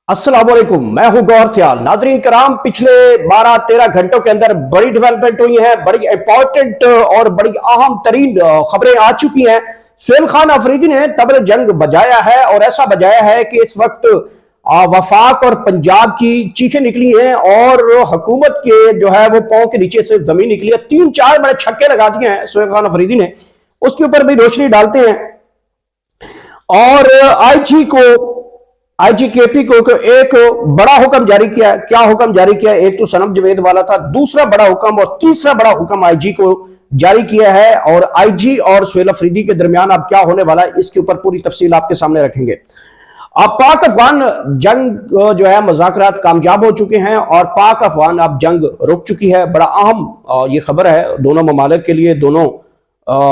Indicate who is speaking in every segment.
Speaker 1: अस्सलाम वालेकुम, मैं हूं गौर सियाल। नाजरीन कराम, पिछले 12-13 घंटों के अंदर बड़ी डेवलपमेंट हुई है, बड़ी इंपॉर्टेंट और बड़ी अहम तरीन खबरें आ चुकी हैं। सुहेल खान अफरीदी ने तबले जंग बजाया है और ऐसा बजाया है कि इस वक्त वफाक और पंजाब की चीखें निकली हैं और हुकूमत के जो है वो पांव के नीचे से जमीन निकली है। 3-4 बड़े छक्के लगा दिए हैं सुहेल खान अफरीदी ने, उसके ऊपर भी रोशनी डालते हैं। और आईजी केपी को एक बड़ा हुक्म जारी किया। क्या हुक्म जारी किया? एक तो सनम जवेद वाला था, दूसरा बड़ा हुक्म और तीसरा बड़ा हुक्म आईजी को जारी किया है। और आईजी और सुहेल अफरीदी के दरमियान अब क्या होने वाला है, इसके ऊपर पूरी तफसील आपके सामने रखेंगे। अब पाक अफगान जंग जो है मुज़ाकरात कामयाब हो चुके हैं और पाक अफगान अब जंग रुक चुकी है। बड़ा अहम ये खबर है दोनों ममालिक के लिए। दोनों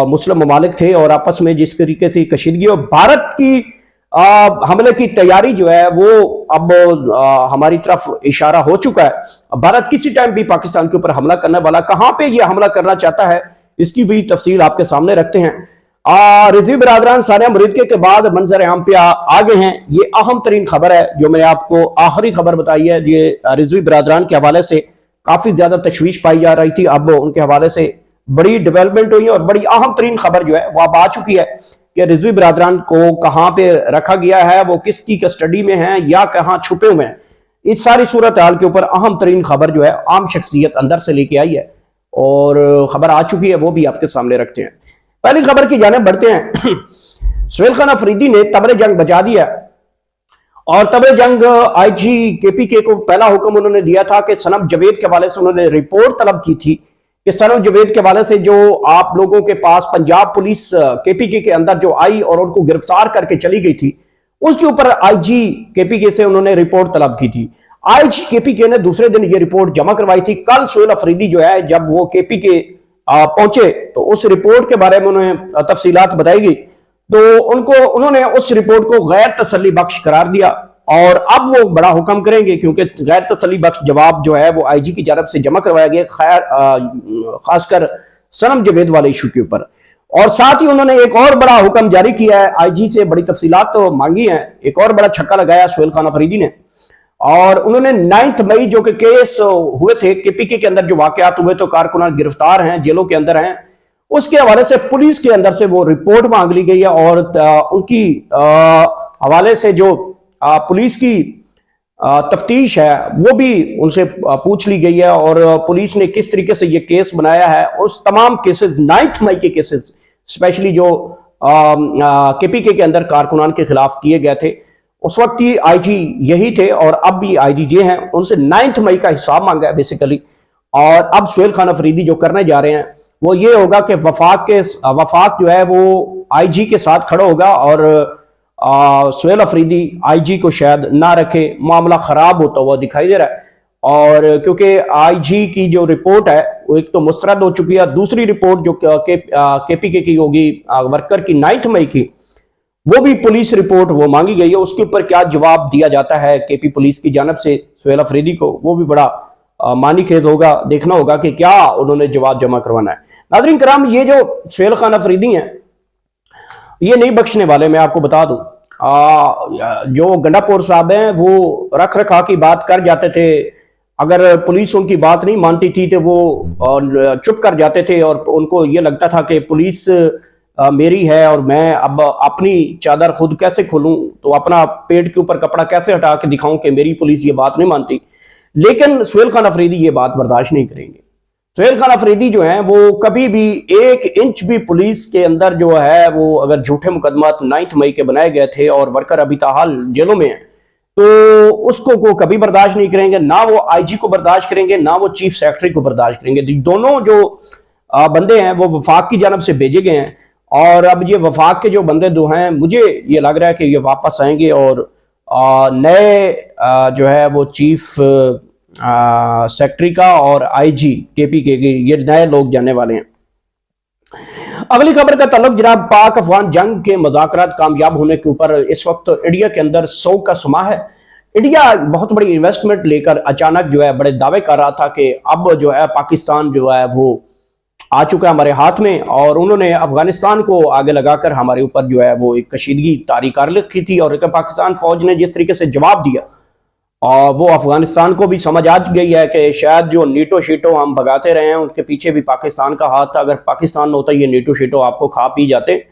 Speaker 1: मुस्लिम ममालिक थे और आपस में जिस तरीके से कशीदगी और भारत की हमले की तैयारी जो है वो अब हमारी तरफ इशारा हो चुका है। भारत किसी टाइम भी पाकिस्तान के ऊपर हमला करने वाला, कहां पे ये हमला करना चाहता है, इसकी भी तफसील आपके सामने रखते हैं। रिजवी बिरादरान सानिया मुरीदके के बाद मंजर आम पे आ गए हैं। ये अहम तरीन खबर है जो मैंने आपको आखिरी खबर बताई है। ये रिजवी बिरादरान के हवाले से काफी ज्यादा तशवीश पाई जा रही थी, अब उनके हवाले से बड़ी डेवलपमेंट हुई है और बड़ी अहम तरीन खबर जो है वो अब आ चुकी है कि रिजवी बिरादरान को कहां पे रखा गया है, वो किसकी कस्टडी में है या कहां छुपे हुए हैं। इस सारी सूरत हाल के ऊपर अहम तरीन खबर जो है आम शख्सियत अंदर से लेके आई है और खबर आ चुकी है, वो भी आपके सामने रखते हैं। पहली खबर की जाने बढ़ते हैं। सुहेल खान अफरीदी ने तबरे जंग बजा दिया और तबरे जंग आईजी केपीके को पहला हुक्म उन्होंने दिया था कि सनम जवेद के हवाले से उन्होंने रिपोर्ट तलब की थी कि सनम जवेद के हवाले से जो आप लोगों के पास पंजाब पुलिस केपीके के अंदर जो आई और उनको गिरफ्तार करके चली गई थी, उसके ऊपर आईजी केपीके से उन्होंने रिपोर्ट तलब की थी। आईजी केपीके ने दूसरे दिन ये रिपोर्ट जमा करवाई थी। कल सुहेल अफरीदी जो है जब वो केपीके पहुंचे तो उस रिपोर्ट के बारे में उन्हें तफसीलात बताई गई, तो उन्होंने उस रिपोर्ट को गैर तसल्ली बख्श करार दिया और अब वो बड़ा हुक्म करेंगे क्योंकि गैर तसल्ली बख्श जवाब जो है वो आईजी की जानब से जमा करवाया गया, खासकर सनम जवेद वाले इशू के ऊपर। और साथ ही उन्होंने एक और बड़ा हुक्म जारी किया है, आईजी से बड़ी तफसीलात तो मांगी हैं, एक और बड़ा छक्का लगाया सुहेल खान अफरीदी ने। और उन्होंने 9 मई जो कि केस हुए थे केपीके के अंदर, जो वाकयात हुए तो कारकुनान गिरफ्तार हैं, जेलों के अंदर हैं, उसके हवाले से पुलिस के अंदर से वो रिपोर्ट मांग ली गई है और उनकी हवाले से जो पुलिस की तफ्तीश है वो भी उनसे पूछ ली गई है और पुलिस ने किस तरीके से ये केस बनाया है। उस तमाम केसेस 9 मई के केसेस स्पेशली जो केपीके के अंदर कारकुनान के खिलाफ किए गए थे, उस वक्त ही आईजी यही थे और अब भी आईजी जे हैं, उनसे 9 मई का हिसाब मांगा है बेसिकली। और अब सुहेल खान अफरीदी जो करने जा रहे हैं वो ये होगा कि वफाक जो है वो आईजी के साथ खड़ा होगा और सुहेल अफरीदी आईजी को शायद ना रखे, मामला खराब होता हुआ दिखाई दे रहा है। और क्योंकि आईजी की जो रिपोर्ट है वो एक तो मुस्तरद हो चुकी है, दूसरी रिपोर्ट जो केपीके की होगी वर्कर की 9 मई की, वो भी पुलिस रिपोर्ट वो मांगी गई है। उसके ऊपर क्या जवाब दिया जाता है केपी पुलिस की जानब से सुहेल अफरीदी को, वो भी बड़ा मानी खेज होगा, देखना होगा कि क्या उन्होंने जवाब जमा करवाना है। नाज़रीन कराम, ये जो सुहेल खान अफरीदी हैं ये नहीं बख्शने वाले, मैं आपको बता दूं। जो गंडापुर साहब हैं वो रख रखा की बात कर जाते थे, अगर पुलिस उनकी बात नहीं मानती थी तो वो चुप कर जाते थे और उनको ये लगता था कि पुलिस मेरी है और मैं अब अपनी चादर खुद कैसे खोलूं, तो अपना पेट के ऊपर कपड़ा कैसे हटा के दिखाऊं कि मेरी पुलिस ये बात नहीं मानती। लेकिन सुहेल खान अफरीदी ये बात बर्दाश्त नहीं करेंगे। सुहेल खान अफरीदी जो है वो कभी भी 1 इंच भी पुलिस के अंदर जो है वो, अगर झूठे मुकदमा 9 मई के बनाए गए थे और वर्कर अभी ताहाल जेलों में है, तो उसको वो कभी बर्दाश्त नहीं करेंगे। ना वो आईजी को बर्दाश्त करेंगे, ना वो चीफ सेक्रेटरी को बर्दाश्त करेंगे। दोनों जो बंदे हैं वो वफाक की जानब से भेजे गए हैं और अब ये वफाक के जो बंदे दो हैं, मुझे ये लग रहा है कि ये वापस आएंगे और नए जो है वो चीफ सेक्रेटरी का और आईजी केपीके के ये नए लोग जाने वाले हैं। अगली खबर का तल्लुक जनाब पाक अफगान जंग के मुज़ाकरात कामयाब होने के ऊपर इस वक्त इंडिया के अंदर शौक का समा है। इंडिया बहुत बड़ी इन्वेस्टमेंट लेकर अचानक जो है बड़े दावे कर रहा था कि अब जो है पाकिस्तान जो है वो आ चुका है हमारे हाथ में, और उन्होंने अफगानिस्तान को आगे लगाकर हमारे ऊपर जो है वो एक कशीदगी तारी कर रखी थी। और पाकिस्तान फौज ने जिस तरीके से जवाब दिया और वो अफगानिस्तान को भी समझ आ गई है कि शायद जो नीटो शीटो हम भगाते रहे हैं उनके पीछे भी पाकिस्तान का हाथ था। अगर पाकिस्तान होता ये नीटो शीटो आपको खा पी जाते।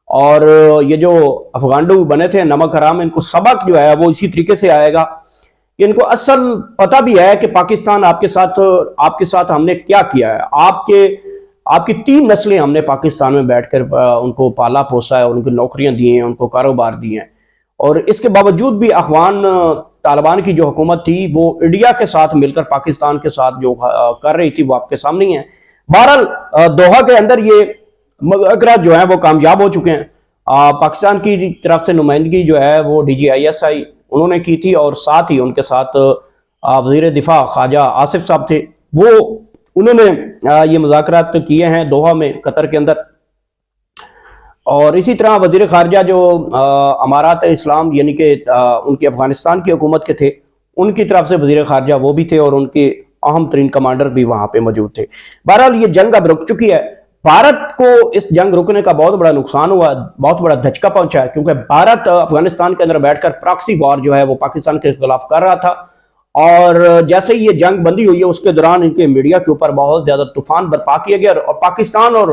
Speaker 1: और ये जो अफगांडू बने थे नमक हराम, इनको सबक जो है वो इसी तरीके से आएगा। इनको असल पता भी है कि पाकिस्तान आपके साथ हमने क्या किया है। आपकी 3 नस्लें हमने पाकिस्तान में बैठकर उनको पाला पोसा है, उनको नौकरियां दी हैं, उनको कारोबार दिए हैं। और इसके बावजूद भी अफगान तालिबान की जो हुकूमत थी वो इंडिया के साथ मिलकर पाकिस्तान के साथ जो कर रही थी वो आपके सामने ही है। बहरहाल दोहा के अंदर ये मुज़ाकरात जो है वो कामयाब हो चुके हैं। पाकिस्तान की तरफ से नुमाइंदगी जो है वो DGISI उन्होंने की थी, और साथ ही उनके साथ वज़ीर दिफा ख्वाजा आसिफ साहब थे, वो उन्होंने ये मुज़ाकरात किए हैं दोहा में, कतर के अंदर। और इसी तरह वज़ीर ख़ारजा जो अमारात इस्लाम यानी कि उनके अफ़गानिस्तान की हुकूमत के थे, उनकी तरफ से वज़ीर ख़ारजा वो भी थे, और उनके अहम तरीन कमांडर भी वहाँ पे मौजूद थे। बहरहाल ये जंग अब रुक चुकी है। भारत को इस जंग रुकने का बहुत बड़ा नुकसान हुआ, बहुत बड़ा धचका पहुंचा है, क्योंकि भारत अफगानिस्तान के अंदर बैठकर प्रॉक्सी वॉर जो है वो पाकिस्तान के खिलाफ कर रहा था। और जैसे ही ये जंग बंदी हुई है उसके दौरान इनके मीडिया के ऊपर बहुत ज्यादा तूफान बर्पा किया गया, और पाकिस्तान और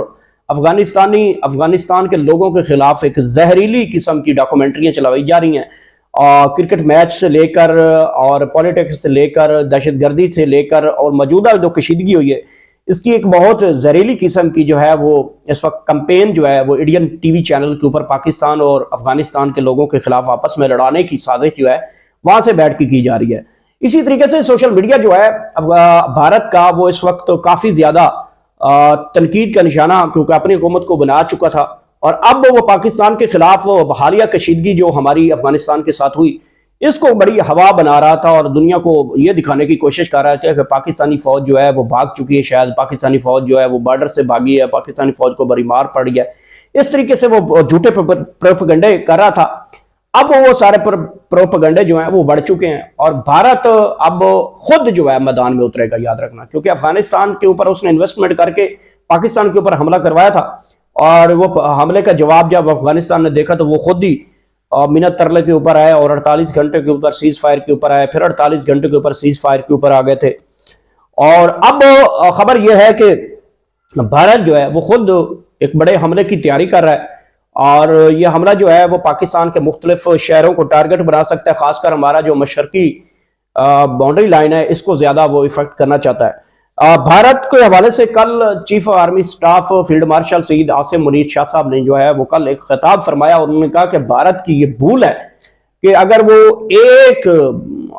Speaker 1: अफगानिस्तान के लोगों के खिलाफ एक जहरीली किस्म की डॉक्यूमेंट्रियां चलाई जा रही हैं। क्रिकेट मैच से लेकर और पॉलिटिक्स से लेकर दहशतगर्दी से लेकर और मौजूदा जो कशीदगी हुई है, इसकी एक बहुत जहरीली किस्म की जो है वो इस वक्त कंपेन जो है वो इंडियन टीवी चैनल के ऊपर पाकिस्तान और अफगानिस्तान के लोगों के खिलाफ आपस में लड़ाने की साजिश जो है वहां से बैठ के की जा रही है। इसी तरीके से सोशल मीडिया जो है भारत का वो इस वक्त तो काफी ज्यादा तनकीद का निशाना, क्योंकि अपनी हुकूमत को बना चुका था, और अब वो पाकिस्तान के खिलाफ हालिया कशीदगी जो हमारी अफगानिस्तान के साथ हुई इसको बड़ी हवा बना रहा था, और दुनिया को यह दिखाने की कोशिश कर रहा था कि पाकिस्तानी फौज जो है वो भाग चुकी है, शायद पाकिस्तानी फौज जो है वो बॉर्डर से भागी है, पाकिस्तानी फौज को बड़ी मार पड़ी है। इस तरीके से वो झूठे प्रोपेगेंडे कर रहा था। अब वो सारे प्रोपेगेंडे जो हैं वो बढ़ चुके हैं, और भारत अब खुद जो है मैदान में उतरेगा, याद रखना, क्योंकि अफगानिस्तान के ऊपर उसने इन्वेस्टमेंट करके पाकिस्तान के ऊपर हमला करवाया था, और वो हमले का जवाब जब अफगानिस्तान ने देखा तो वो खुद ही मिनट तरले के ऊपर आए, और 48 घंटे के ऊपर सीज फायर के ऊपर आए, फिर 48 घंटे के ऊपर सीज फायर के ऊपर आ गए थे। और अब खबर यह है कि भारत जो है वो खुद एक बड़े हमले की तैयारी कर रहा है, और ये हमला जो है वो पाकिस्तान के मुख्तलिफ शहरों को टारगेट बना सकता है, खासकर हमारा जो मशरकी बाउंड्री लाइन है इसको ज्यादा वो इफेक्ट करना चाहता है। भारत के हवाले से कल chief of army staff field marshal Saeed Asim Munir Shah साहब ने जो है वो कल एक खिताब फरमाया, और उन्होंने कहा कि भारत की ये भूल है कि अगर वो एक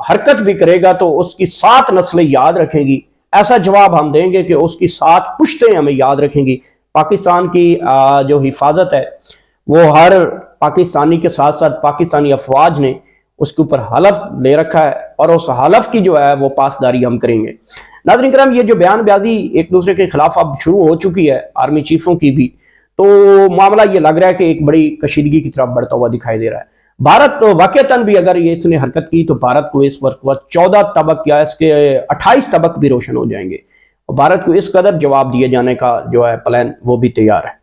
Speaker 1: हरकत भी करेगा तो उसकी 7 नस्लें याद रखेंगी। ऐसा जवाब हम देंगे कि उसकी 7 पुश्तें हमें याद रखेंगी। पाकिस्तान की जो हिफाजत है वो हर पाकिस्तानी के साथ साथ पाकिस्तानी अफवाज ने उसके ऊपर हलफ ले रखा है, और उस हलफ की जो है वो पासदारी हम करेंगे। नाज़रीन किराम, ये जो बयानबाजी एक दूसरे के खिलाफ अब शुरू हो चुकी है आर्मी चीफों की भी, तो मामला ये लग रहा है कि एक बड़ी कशीदगी की तरफ बढ़ता हुआ दिखाई दे रहा है। भारत तो वाकईतन भी अगर ये इसने हरकत की तो भारत को इस वक्त 14 तबक या इसके 28 तबक भी रोशन हो जाएंगे, और भारत को इस कदर जवाब दिए जाने का जो है प्लान वो भी तैयार है।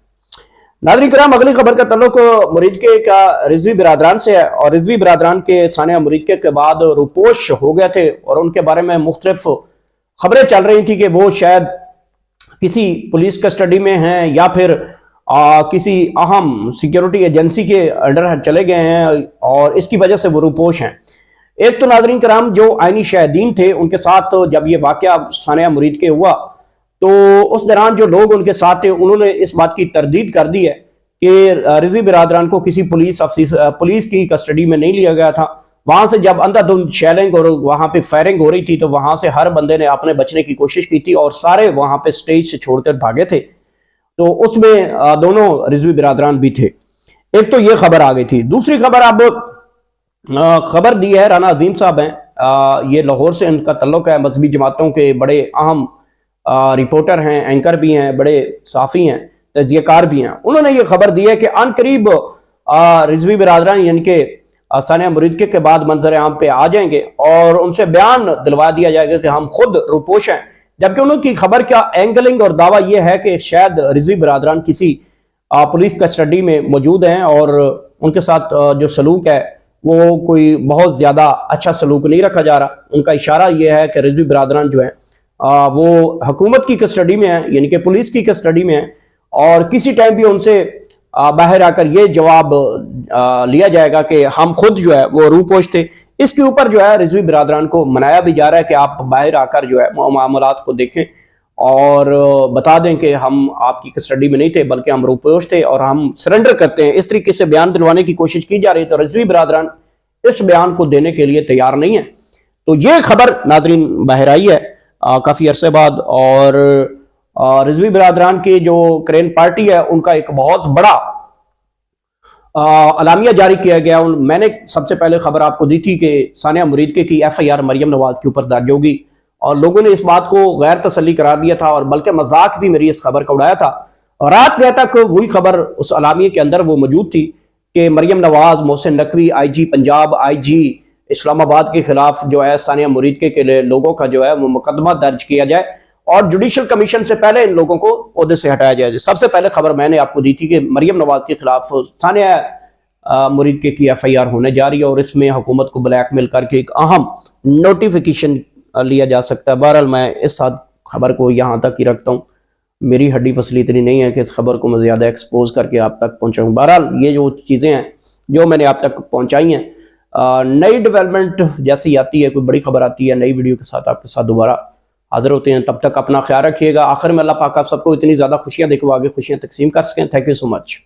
Speaker 1: नाज़रीन किराम, अगली खबर का तल्लुक मुरीदके का रिजवी बिरादरान से है, और रिजवी बिरादरान के सानिया मुरीदके के बाद रुपोश हो गए थे, और उनके बारे में मुख्तलिफ खबरें चल रही थी कि वो शायद किसी पुलिस कस्टडी में हैं या फिर किसी अहम सिक्योरिटी एजेंसी के अंडर चले गए हैं, और इसकी वजह से वो रुपोश हैं। एक तो नाज़रीन कराम जो आइनी शाहिदीन थे उनके साथ जब ये वाकया सानिया मुरीदके हुआ तो उस दौरान जो लोग उनके साथ थे उन्होंने इस बात की तरदीद कर दी है कि रिजवी बिरादरान को किसी पुलिस की कस्टडी में नहीं लिया गया था। वहां से जब अंधाधुंध शेलिंग और वहां पे फायरिंग हो रही थी तो वहां से हर बंदे ने अपने बचने की कोशिश की थी, और सारे वहां पे स्टेज से छोड़कर भागे थे। तो उसमें दोनों रिजवी बिरादरान भी थे। एक तो ये खबर आ गई थी। दूसरी खबर अब खबर दी है, राना अजीम साहब हैं, ये लाहौर से इनका तल्लुक है, मजहबी जमातों के बड़े अहम रिपोर्टर हैं, एंकर भी हैं, बड़े साफ़ी हैं, तजियाकार भी हैं। उन्होंने ये खबर दी है कि अनकरीब रिजवी बिरादरान यानी कि सानिया मुरीदके के बाद मंजर आम पे आ जाएंगे और उनसे बयान दिलवा दिया जाएगा कि हम खुद रुपोश हैं। जबकि उनकी खबर का एंगलिंग और दावा यह है कि शायद रिजवी बिरादरान किसी पुलिस कस्टडी में मौजूद हैं और उनके साथ जो सलूक है वो कोई बहुत ज़्यादा अच्छा सलूक नहीं रखा जा रहा। उनका इशारा ये है कि रिजवी बिरादरान जो है वो हुकूमत की कस्टडी में है, यानी कि पुलिस की कस्टडी में है, और किसी टाइम भी उनसे बाहर आकर ये जवाब लिया जाएगा कि हम खुद जो है वो रूपोश थे। इसके ऊपर जो है रिजवी बिरादरान को मनाया भी जा रहा है कि आप बाहर आकर जो है मामलात को देखें और बता दें कि हम आपकी कस्टडी में नहीं थे बल्कि हम रूपोश थे और हम सरेंडर करते हैं। इस तरीके से बयान दिलवाने की कोशिश की जा रही है, तो रिजवी बिरादरान इस बयान को देने के लिए तैयार नहीं है। तो ये खबर नाजरीन बाहर आई है काफ़ी अरसे बाद, और रिजवी बिरादरान की जो करेन पार्टी है उनका एक बहुत बड़ा अलामिया जारी किया गया। मैंने सबसे पहले खबर आपको दी थी कि सानिया मुरीद की FIR मरियम नवाज के ऊपर दर्ज होगी, और लोगों ने इस बात को गैर तसल्ली करार दिया था और बल्कि मजाक भी मेरी इस खबर का उड़ाया था। और रात गए तक वही खबर उस अलामिया के अंदर वो मौजूद थी कि मरियम नवाज, मोहसिन नकवी, IG पंजाब, IG इस्लामाबाद के खिलाफ जो है सानिया मुरीद के लोगों का जो है वो मुकदमा दर्ज किया जाए और जुडिशल कमीशन से पहले इन लोगों को ओहदे से हटाया जाए। सबसे पहले खबर मैंने आपको दी थी कि मरियम नवाज के खिलाफ सानिया मुरीद की FIR होने जा रही है और इसमें हुकूमत को ब्लैकमेल करके एक अहम नोटिफिकेशन लिया जा सकता है। बहरहाल मैं इस साथ खबर को यहाँ तक ही रखता हूँ, मेरी हड्डी पसली इतनी नहीं है कि इस खबर को मैं ज़्यादा एक्सपोज करके आप तक पहुँचाऊँ। बहरहाल ये जो चीज़ें हैं जो मैंने आप तक पहुँचाई हैं, नई डेवलपमेंट जैसी आती है, कोई बड़ी खबर आती है, नई वीडियो के साथ आपके साथ दोबारा हाजिर होते हैं। तब तक अपना ख्याल रखिएगा। आखिर में अल्लाह पाक आप सबको इतनी ज़्यादा खुशियाँ देखो, आगे खुशियाँ तकसीम कर सकें। Thank you so much.